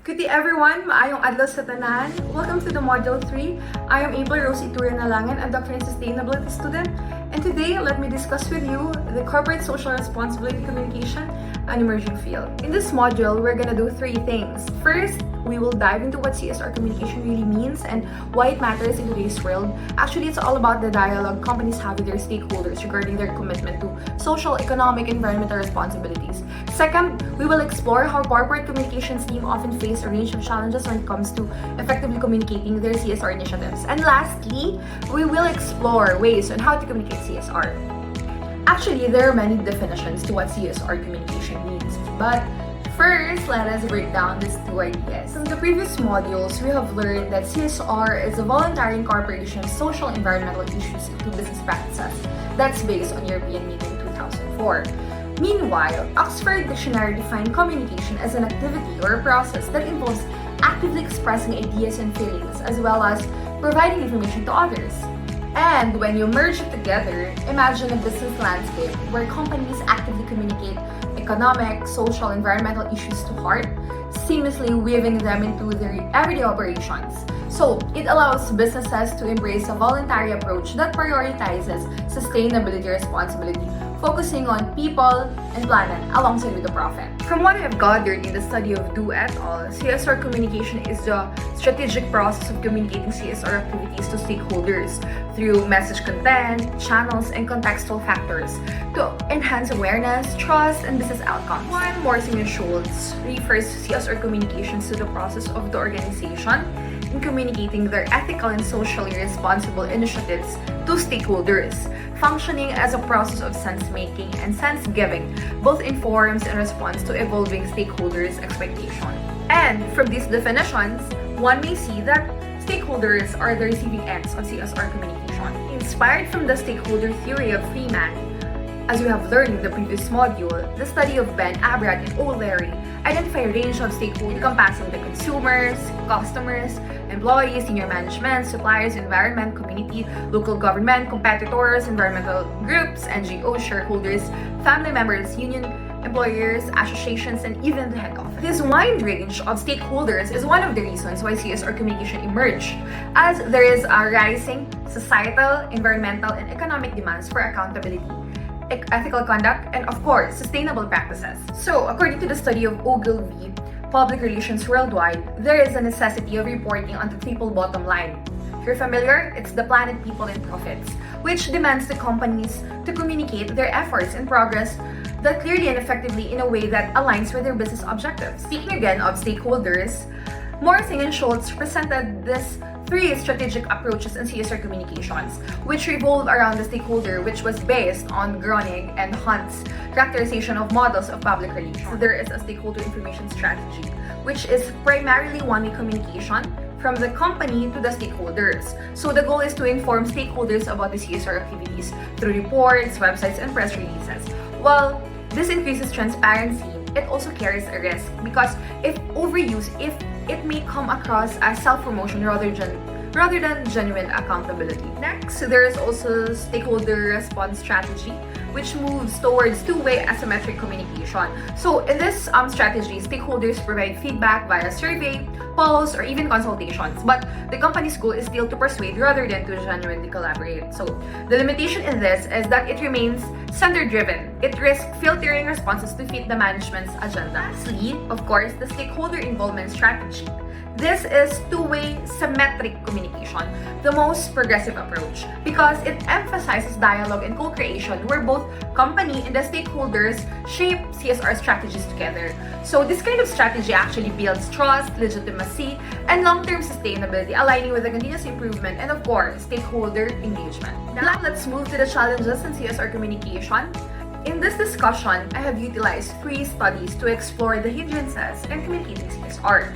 Good day everyone! Maayong adlaw sa tanan. Welcome to the Module 3. I am April Nalangan, a Doctor in Sustainability student. And today, let me discuss with you the Corporate Social Responsibility Communication, an emerging field. In this module, we're gonna do three things. First, we will dive into what CSR communication really means and why it matters in today's world. Actually, it's all about the dialogue companies have with their stakeholders regarding their commitment to social, economic, environmental responsibilities. Second, we will explore how corporate communications team often face a range of challenges when it comes to effectively communicating their CSR initiatives. And lastly, we will explore ways on how to communicate CSR. Actually, there are many definitions to what CSR communication means, but first, let us break down these two ideas. In the previous modules, we have learned that CSR is a voluntary incorporation of social and environmental issues into business practices. That's based on European Meeting 2004. Meanwhile, Oxford Dictionary defined communication as an activity or a process that involves actively expressing ideas and feelings as well as providing information to others. And when you merge it together, imagine a business landscape where companies actively communicate economic, social, environmental issues to heart, seamlessly weaving them into their everyday operations. So, it allows businesses to embrace a voluntary approach that prioritizes sustainability responsibility, focusing on people and planet alongside with the profit. From what I have gathered in the study of Du et al., CSR communication is the strategic process of communicating CSR activities to stakeholders through message content, channels, and contextual factors to enhance awareness, trust, and business outcomes. One Morsing and Schultz refers CSR communications to the process of the organization in communicating their ethical and socially responsible initiatives to stakeholders, functioning as a process of sense-making and sense-giving, both informs and responds to evolving stakeholders' expectations. And from these definitions, one may see that stakeholders are the receiving ends of CSR communication. Inspired from the stakeholder theory of Freeman, as we have learned in the previous module, the study of Ben Abrad and O'Leary identify a range of stakeholders encompassing the consumers, customers, employees, senior management, suppliers, environment, community, local government, competitors, environmental groups, NGOs, shareholders, family members, union employers, associations, and even the head office. This wide range of stakeholders is one of the reasons why CSR communication emerged, as there is a rising societal, environmental, and economic demands for accountability, ethical conduct, and of course, sustainable practices. So, according to the study of Ogilvy, Public Relations Worldwide, there is a necessity of reporting on the triple bottom line. If you're familiar, it's the planet, people, and profits, which demands the companies to communicate their efforts and progress that clearly and effectively in a way that aligns with their business objectives. Speaking again of stakeholders, Morsing and Schultz presented this three strategic approaches in CSR communications, which revolve around the stakeholder, which was based on Groening and Hunt's characterization of models of public relations. So there is a stakeholder information strategy, which is primarily one-way communication from the company to the stakeholders. So the goal is to inform stakeholders about the CSR activities through reports, websites, and press releases. While this increases transparency, it also carries a risk because if overused, it may come across as self-promotion rather than genuine accountability. Next, there is also stakeholder response strategy, which moves towards two-way asymmetric communication. So in this strategy, stakeholders provide feedback via survey, polls, or even consultations, but the company's goal is still to persuade rather than to genuinely collaborate. So the limitation in this is that it remains center-driven. It risks filtering responses to fit the management's agenda. Lastly, of course, the stakeholder involvement strategy. This is two-way symmetric communication, the most progressive approach, because it emphasizes dialogue and co-creation where both company and the stakeholders shape CSR strategies together. So this kind of strategy actually builds trust, legitimacy, and long-term sustainability, aligning with the continuous improvement and, of course, stakeholder engagement. Now, let's move to the challenges in CSR communication. In this discussion, I have utilized three studies to explore the hindrances in communicating CSR.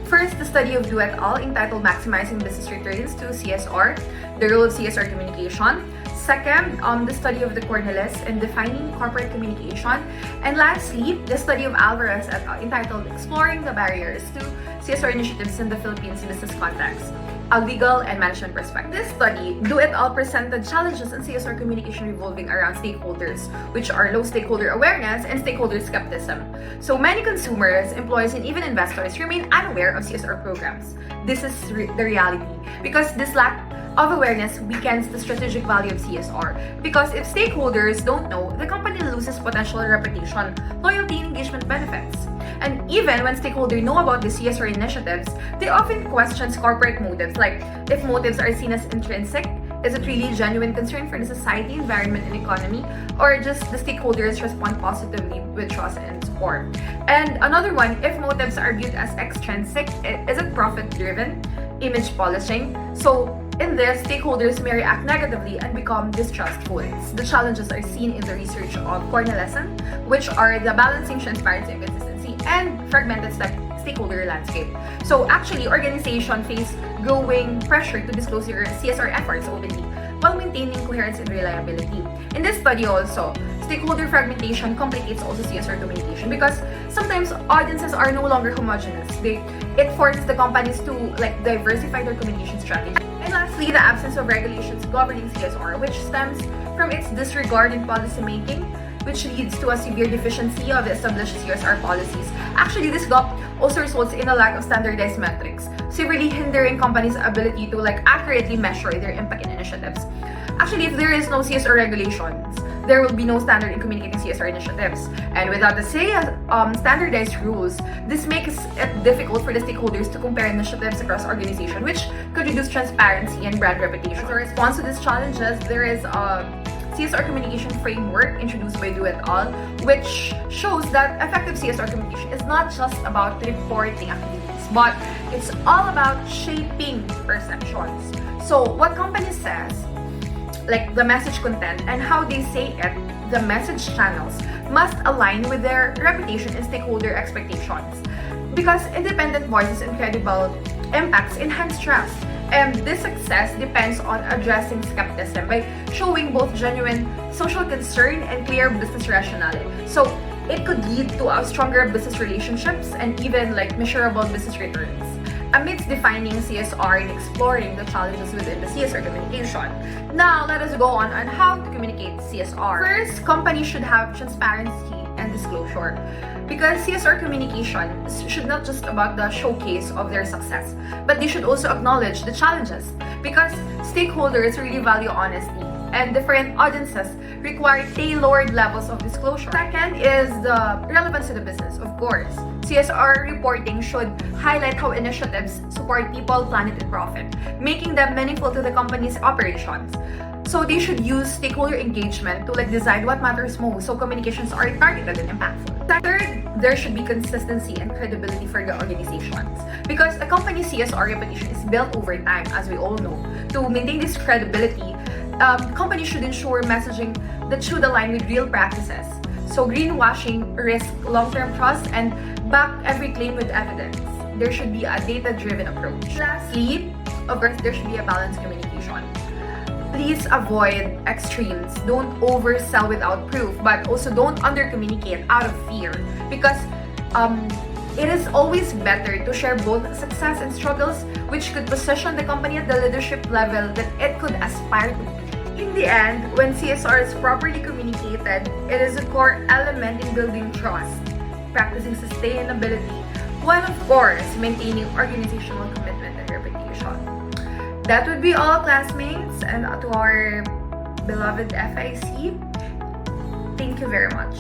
First, the study of Du et al. Entitled Maximizing Business Returns to CSR, the Role of CSR Communication. Second, the study of the Cornelis in defining corporate communication. And lastly, the study of Alvarez entitled Exploring the Barriers to CSR Initiatives in the Philippines Business Context, a legal and management perspective. This study, do it all, presented challenges in CSR communication revolving around stakeholders, which are low stakeholder awareness and stakeholder skepticism. So many consumers, employees, and even investors remain unaware of CSR programs. This is the reality, because this lack of awareness weakens the strategic value of CSR. Because if stakeholders don't know, the company loses potential reputation, loyalty, and engagement benefits. And even when stakeholders know about the CSR initiatives, they often question corporate motives, like if motives are seen as intrinsic, is it really a genuine concern for the society, environment, and economy, or just the stakeholders respond positively with trust and support? And another one, if motives are viewed as extrinsic, is it profit-driven, image polishing? So in this, stakeholders may react negatively and become distrustful. The challenges are seen in the research of Cornelison, which are the balancing transparency and consistency and fragmented stakeholder landscape. So actually, organizations face growing pressure to disclose their CSR efforts openly while maintaining coherence and reliability. In this study also, stakeholder fragmentation complicates also CSR communication because sometimes audiences are no longer homogeneous. It forces the companies to diversify their communication strategy. And lastly, the absence of regulations governing CSR, which stems from its disregard in policymaking, which leads to a severe deficiency of established CSR policies. Actually, this gap also results in a lack of standardized metrics, severely hindering companies' ability to accurately measure their impact in initiatives. Actually, if there is no CSR regulations, there will be no standard in communicating CSR initiatives. And without the standardized rules, this makes it difficult for the stakeholders to compare initiatives across organizations, which could reduce transparency and brand reputation. As a response to these challenges, there is a CSR communication framework introduced by Do It All, which shows that effective CSR communication is not just about reporting activities, but it's all about shaping perceptions. So what company says, the message content, and how they say it, the message channels, must align with their reputation and stakeholder expectations. Because independent voices and credible impacts enhance trust. And this success depends on addressing skepticism by showing both genuine social concern and clear business rationale. So it could lead to a stronger business relationships and even measurable business returns. Amidst defining CSR and exploring the challenges within the CSR communication, now let us go on how to communicate CSR. First, companies should have transparency and disclosure, because CSR communication should not just about the showcase of their success, but they should also acknowledge the challenges, because stakeholders really value honesty and different audiences require tailored levels of disclosure. Second is the relevance to the business, of course. CSR reporting should highlight how initiatives support people, planet, and profit, making them meaningful to the company's operations. So they should use stakeholder engagement to decide what matters most, so communications are targeted and impactful. Third, there should be consistency and credibility for the organizations, because a company's CSR reputation is built over time, as we all know. To maintain this credibility, companies should ensure messaging that should align with real practices. So greenwashing risks long-term trust and back every claim with evidence. There should be a data-driven approach. Lastly, of course, there should be a balanced communication. Please avoid extremes. Don't oversell without proof, but also don't under-communicate out of fear, because it is always better to share both success and struggles, which could position the company at the leadership level that it could aspire to be. In the end, when CSR is properly communicated, it is a core element in building trust, practicing sustainability, while of course maintaining organizational commitment and reputation. That would be all, classmates, and to our beloved FIC, thank you very much.